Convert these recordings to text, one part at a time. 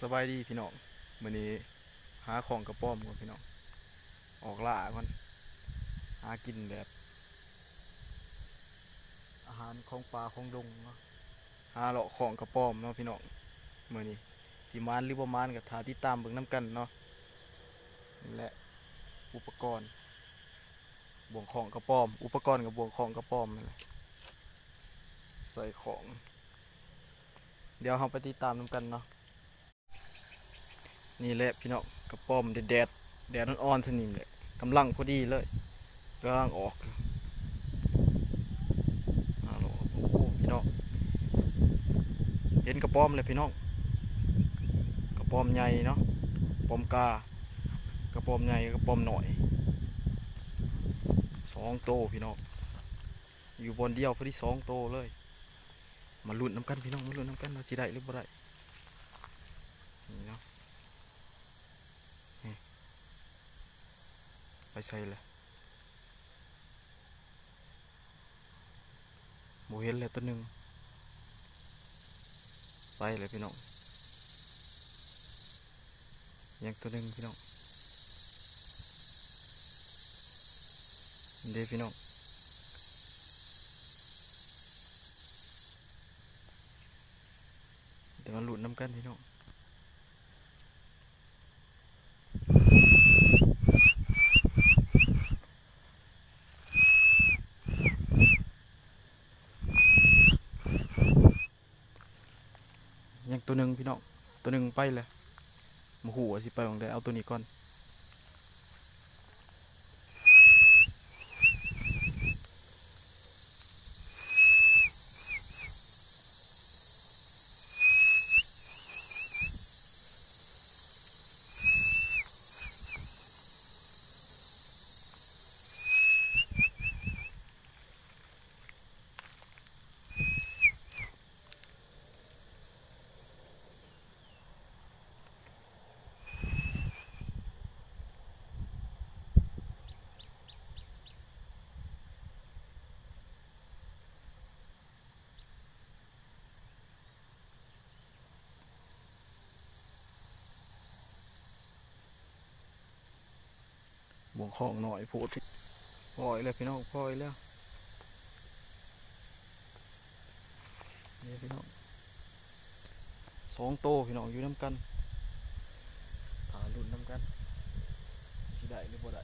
สบายดีพี่น้องมื้อนี้หาของกระป้อมก่อนพี่น้องออกล่าก่อนหากินแบบอาหารของป่าของดงเนาะหาเลาะของกระป้อมเนาะพี่น้องมื้อนี้สิมานหรือบ่มานก็ท่าติดตามเบิ่งนํกันเนาะนี่แหละอุปกรณ์บ่วงของกระป้อมอุปกรณ์กับบ่วงของกระป้อมนั่นแหละใส่ของเดี๋ยวเราไปติดตามนํกันเนาะนี่แหละพี่น้องกระป้อมแดดอ่อนๆเท่านี้แหละกำลังพอดีเลยกำลังออกฮัลโหลโอ้โหพี่น้องเห็นกระป้อมเลยพี่น้องกระป้อมใหญ่เนาะกระป้อมกากระป้อมใหญ่กระป้อมหน่อย2 โตพี่น้องอยู่บนเดียวพอดี2 โตเลยมาลุ้นน้ำกันพี่น้องมาลุ้นน้ำกันว่าสิได้หรือบ่ได้นี่เนาะนี่ไปใส่เลยโมเห็นเลยตัวหนึ่งไปเลยพี่น้องยังตัวหนึ่งพี่น้องเดี๋ยวพี่น้องเดี๋ยวมาลุ้นน้ำกันพี่น้องยังตัวหนึ่งพี่น้องตัวหนึ่งไปเลยมาหัวสิไปของใดเอาตัวนี้ก่อนบ่วงของหน่อยโผล่พี่ปล่อยเลยพี่น้องปล่อยแล้วนี่พี่น้อง2 โตพี่น้องอยู่น้ำกันหาลุ้นน้ำกันสิได้หรือบ่ได้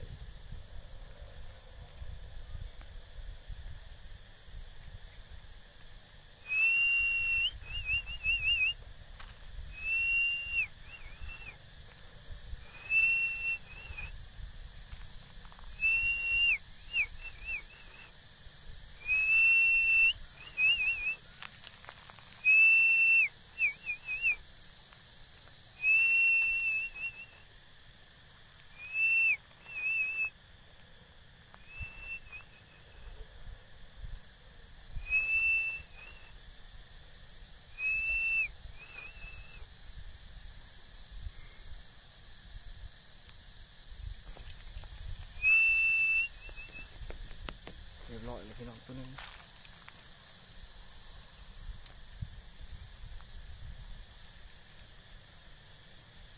เรียบร้อยเลยพี่น้องตัวหนึง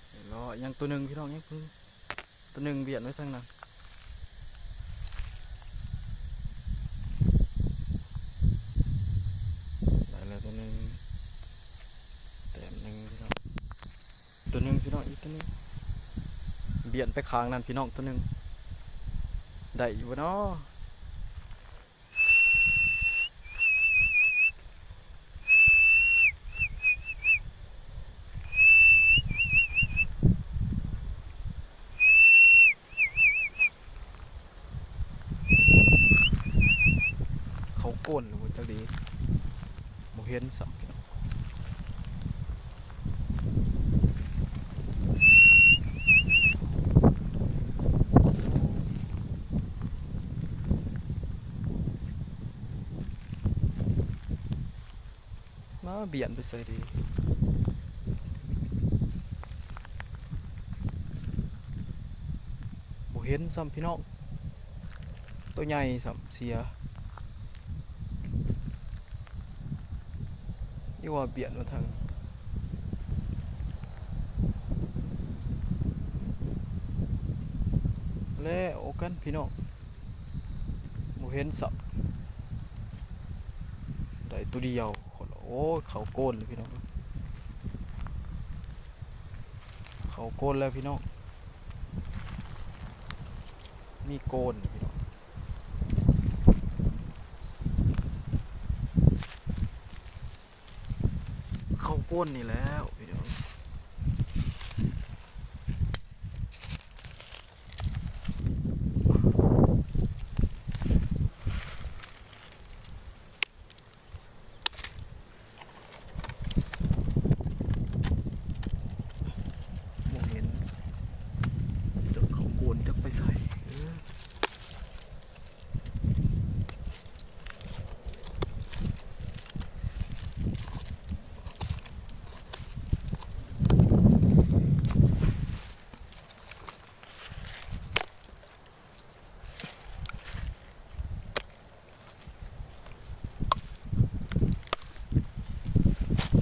เรียบร้อยยังตัวหนึ่งพี่น้องยังตัวหนึ่งเบียดไว้ทางนั้นได้แล้วตัวหนึ่งแต้มหนึ่งพี่น้องตัวหนึ่งพี่น้องอีกตัวหนึ่งเบียดไปข้างนั้นพี่น้องตัวหนึ่งได้อยู่เนาะเขาโก้นหรือว่าจักดีโมเห็นสัมพี่น้องมาเบียดไปใส่ดีโมเห็นสัมพี่น้องตัวใหญ่สัมเสียยี่ว่าเบียดมาทาง แล้วกันพี่น้องบ่เห็นสับได้ตัวเดียวโอ้ยเขาโกนเลยพี่น้องเขาโกนแล้วพี่น้องนี่โกนพี่น้องเขาโกนนี่แล้วพี่น้องบ่เห็นจะเขาโกนจะไปใส่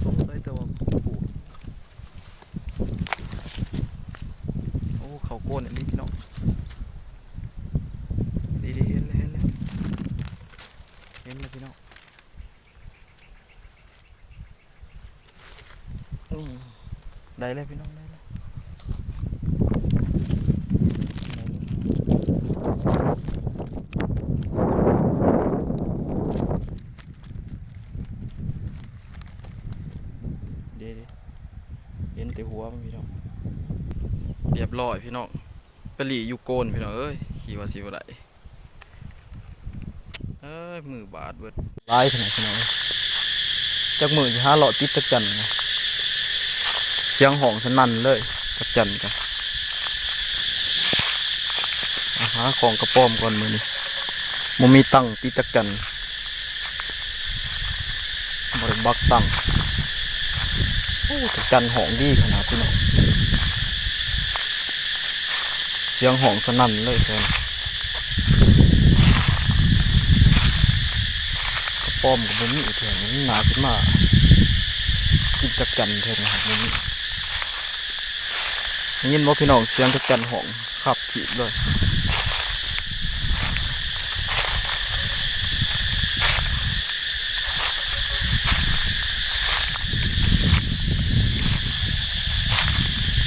สงสัยแต่ว่าโอ้เขาโกนอันนี้พี่น้องดีเห็นเลยพี่น้องนี่ได้เลยพี่น้องได้เลยเดี๋ยวเห็นแต่หัวมันพี่น้องเรียบร้อยพี่น้องปลีอยู่โกนพี่น้องเอ้ยขี่ว่าสิบ่ได้มือบาดเบิดลายขนาดพี่น้องจากมือจะหาเลาะติดตะจันนะเสียงห้องสนั่นเลยตะจันกันหาของกระป้อมก่อนมือนี้มันมีตังติดตะจันบริบักตังโอ้ตะจันห้องดีขนาดพี่น้องเสียงห้องสนั่นเลยแฟนกระป้อมกับมันมีแถวนี้หนาขึ้นมาติดตะจันแทนนะครับนี่ยินว่าพี่น้องเสียงตะจันห้องขับขีดเลย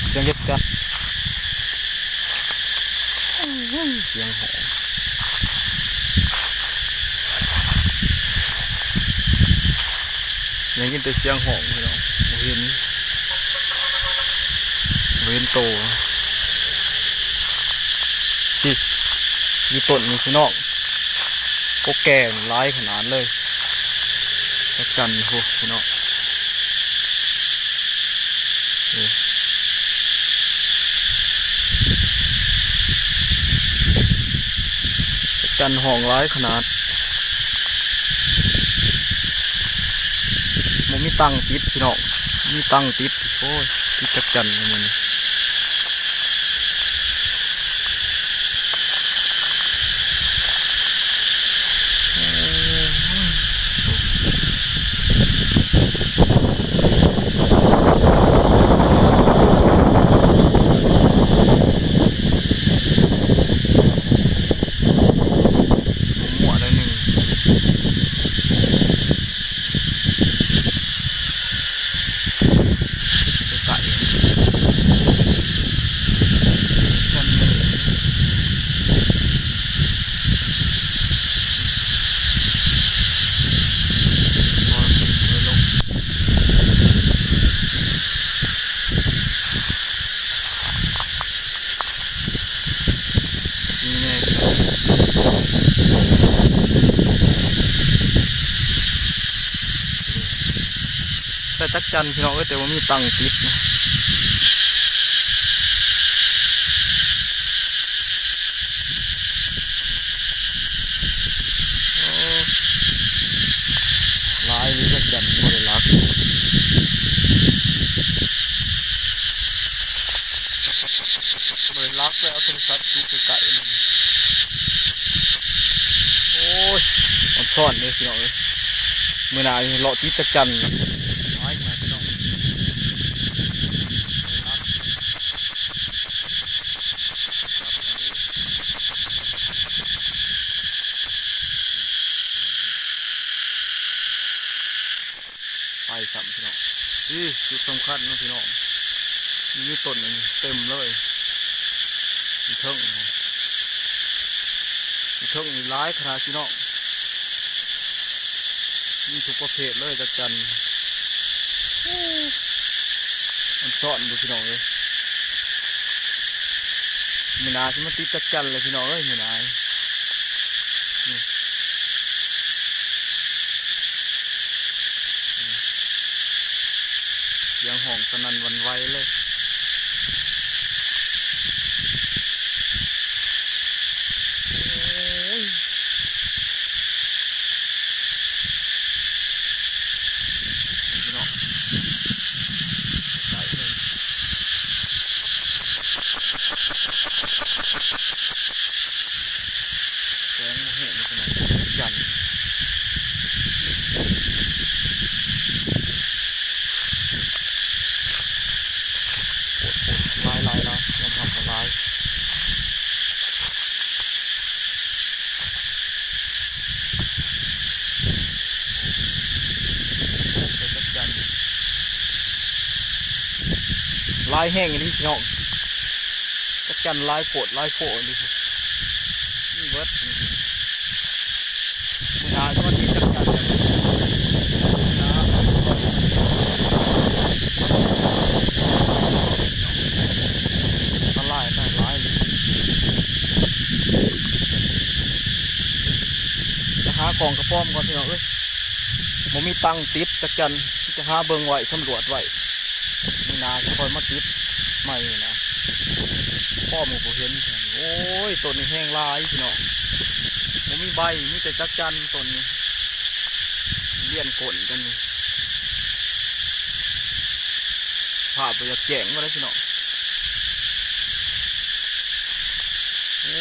เสียงเย็ดกันเสียงหอมยังยินแต่เสียงหอมพี่น้องเว้นโตที่มีต้นมีพี่น้องก็แก่ร้ายขนาดเลยแล้วกันพวกพี่น้องกันห้องร้ายขนาดมันมีตังติดพี่น้องมีตังติดโอ้ยติดจักจันมันหัวได้หนึ่งใส่กันนี่แน่แต่จักจันพี่น้องแต่ว่ามีตังติดนะลายนี้จักจันโมเดลลักโมเดลลักเลยเอาโทรศัพท์จุกไก่มันโอ้ยมันซ่อนเลยพี่น้องเลยเมื่อไหร่เลาะติดจักจันน้อยมาพี่น้อง พี่น้องนี่จุดสำคัญนะพี่น้องมีต้นนึงเต็มเลยมีเทิงมีหลายขนาดพี่น้องมีทุกประเภทเลยจัดจันมันซ่อนดูพี่น้องเลยมีนาที่มันติดจัดจันเลยพี่น้องเอ้ยมีนาเสียงห้องสนั่นหวั่นไหวเลยพี่น้องได้เลยแสงโมเห็นพี่น้องจันลายแล้วลำพังกับลายลายแห้งอย่างนี้พี่น้องจัดกันลายโผดลายโผดนี่นี่เวิร์ดมือนาที่มันที่จัดกันนะลายได้ลายเลยจะหาของกระป้อมก่อนพี่น้องเอ้ยผมมีตังติดจัดกันจะหาเบิ่งไว้สำรวจไว้มือนาจะคอยมาติดไม่นะพ่อหมูผมเห็นโอ้ยต้นนี้แห้งลายพี่น้องผมมีใบมีแต่จักจันต้นนี้เลี้ยนกลนกันนี่ผ่าไปจะแจงมาได้พี่น้องโอ้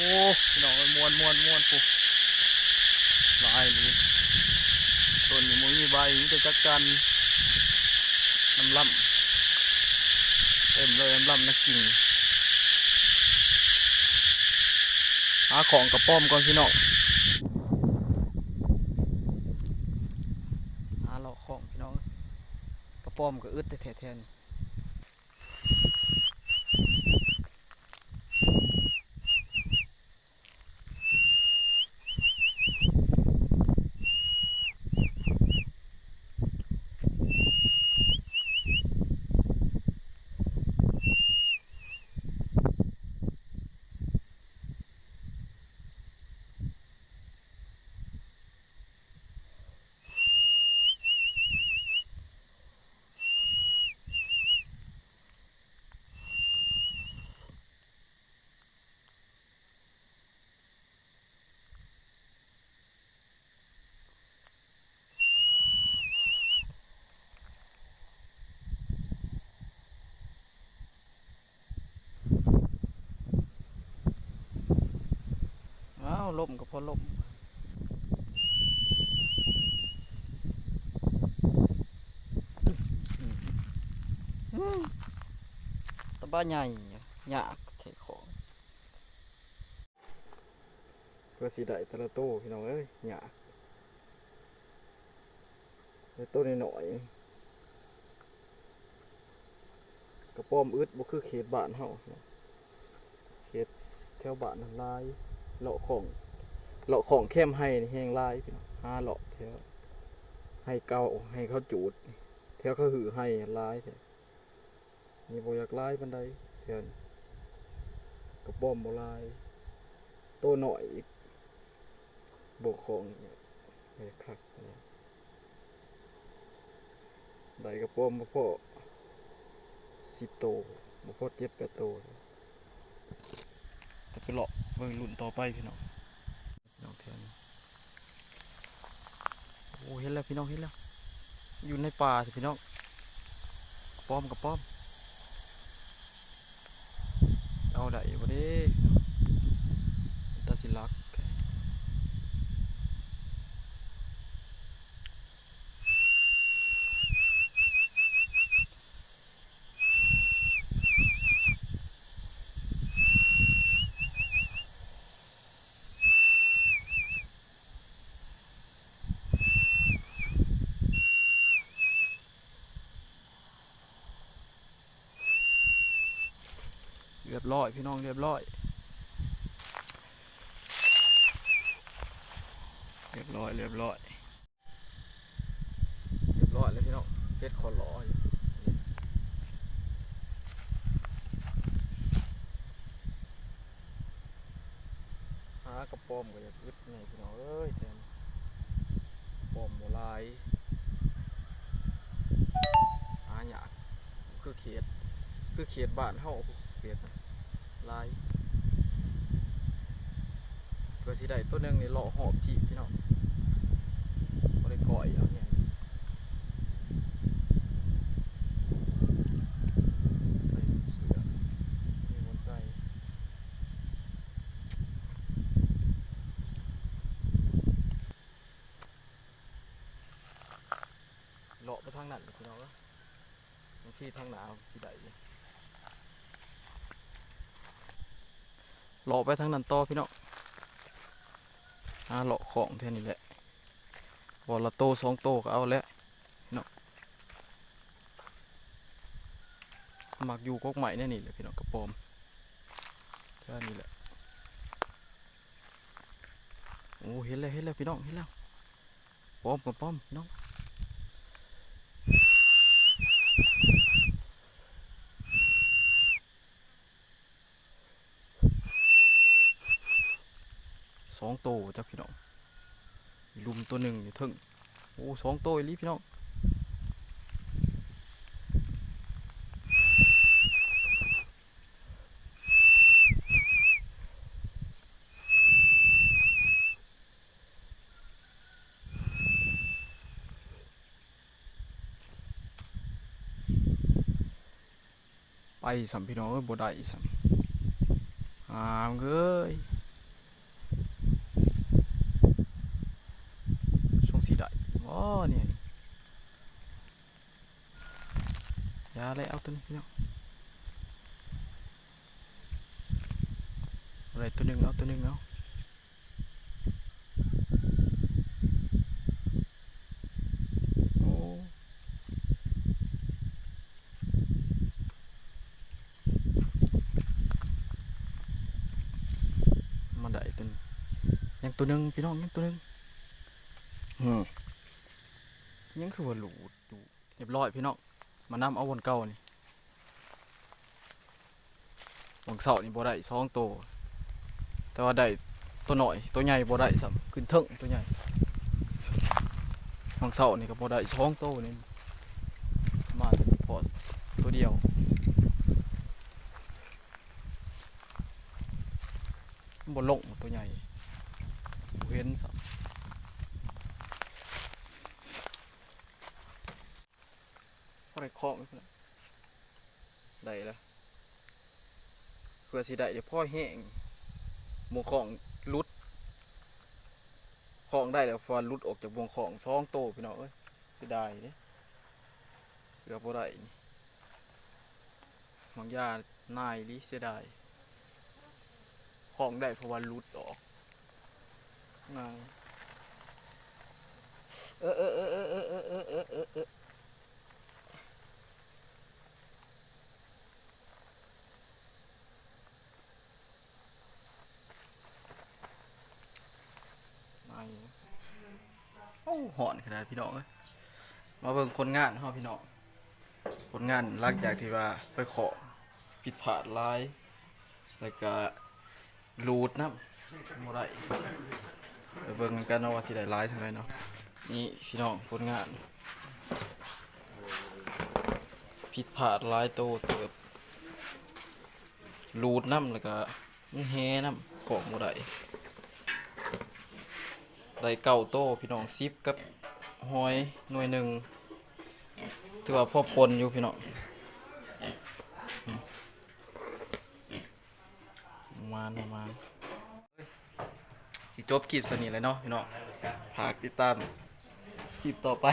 พี่น้องมวนปุ๊บลายเลยต้นนี้มันมีใบมีแต่จักจันน้ำล่ำเต็มเลยน้ำล่ำนักกิ่งหาของกระป้อมก่อนพี่น้องหาเราของพี่น้องกระป้อมก็อึดแต่แท้ๆนี่อ้าวล่มก็พอล่มตะบ้าใหญ่ยากเทของเพื่อสีได้แต่ละตู้พี่น้องเอ้ยยากแต่ตู้หน่อยกระป้อมอึดบ่คือเขตบ้านเฮาเขตแถวบ้านลายเลาะของเข้มให้แห้งลายพี่น้องหาเลาะแถวให้เก่าให้เขาจูดแถวเขาหือให้ลายนี่บ่อยากลายบันไดแถวกระป้อมบ่ลายโตหน่อยอีกบกของไม่คักได้กระป้อมบ่พอ10 โตบ่พอ7-8 โตแต่ไปเลาะเบิ่งรุ่นต่อไปพี่น้องแถวนี้โอ้เห็นแล้วพี่น้องเห็นแล้วอยู่ในป่าสิพี่น้องป้อมกับป้อมเอาได้บ่เด้ตาสิลัก เรียบร้อยพี่น้องเรียบร้อยเรียบร้อยเรียบร้อยเรียบร้อยเลยพี่น้องเซตคอล้ออยู่หากระป๋อมก็จะอึดนี่พี่น้องเอ้ยแต่ปอมโบลายหาหยากคือเขตบ้านเฮาเขตลายเพื่อสิได้ตัวหนึงนี่เลาะหอบจีบพี่น้องบ่ได้ก่อยเอาเนี่ยใส่เสื้อมีคนใส่เลาะไปทางนั้นพี่น้องบางทีทางหนาวสิได้อยู่เลาะไปทางนั้นต่อพี่น้องเลาะของแท่นี้แหละบอละโตสองโตก็เอาแล้วเนาะหมักอยู่กกใหม่แน่นี่แหละพี่น้องกระปอมแค่นี้แหละโอ้เห็นแล้วพี่น้องเห็นแล้วปอมกับปอมพี่น้องสองโตจ้ะพี่น้องลุมตัวหนึ่งอยู่ถึงโอ้สองโตอีหลีพี่น้องไปสัมพี่น้องบ่ได้สัมเอ้ยช่วงสีได้ว้าเนี่ยยาอะไรเอาตัวนี้พี่น้องอะไรตัวหนึ่งเอาตัวหนึ่งเอาโอ้มาได้ตัวยังตัวหนึ่งพี่น้องยังตัวหนึ่งยังคือว่าหลุดอยู่เรียบร้อยพี่น้องมานำเอาวนเก่านี่วังเสาร์นี่บ่ได้สองตัวแต่ว่าได้ตัวหน่อยตัวใหญ่บ่ได้ซ้ำขึ้นเทิงตัวใหญ่วังเสาร์นี่ก็บ่ได้สองตัวนี่มาแต่พอตัวเดียวบ่ลงตัวใหญ่บ่เห็นซ้ำพอได้คล้องได้แล้วเพื่อสิได้เดี๋ยวพ่อแห้งหมูของลุดของได้แล้วพอลุดออกจากวงของสองโตพี่น้องเอ้ยเสียดายเนี่ยเกือบบ่ได้นี่บางยานายลิเสียดายของได้เพราะว่าลุดออกนายนายโอ้หอนขนาดพี่น้องเอ้ยมาเบิ่งคนงานเฮาพี่น้องคนงานหลังจากที่ว่าไปขอผิดพลาดหลายแล้วก็รูดน้ำบ่ได้ไปเบิ่งกันเนาะว่าสิได้หลายเท่าไหร่เนาะนี่พี่น้องคนงานผิดพลาดหลายโตเติบรูดน้ำแล้วก็แห่น้ำของบ่ได้ได้เก้าโตพี่น้อง10กับหอยหน่วยหนึ่งถือว่าพอปนอยู่พี่น้องประมาณสิจบคลิปสนิทเลยเนาะพี่น้องฝากติดตามคลิปต่อไป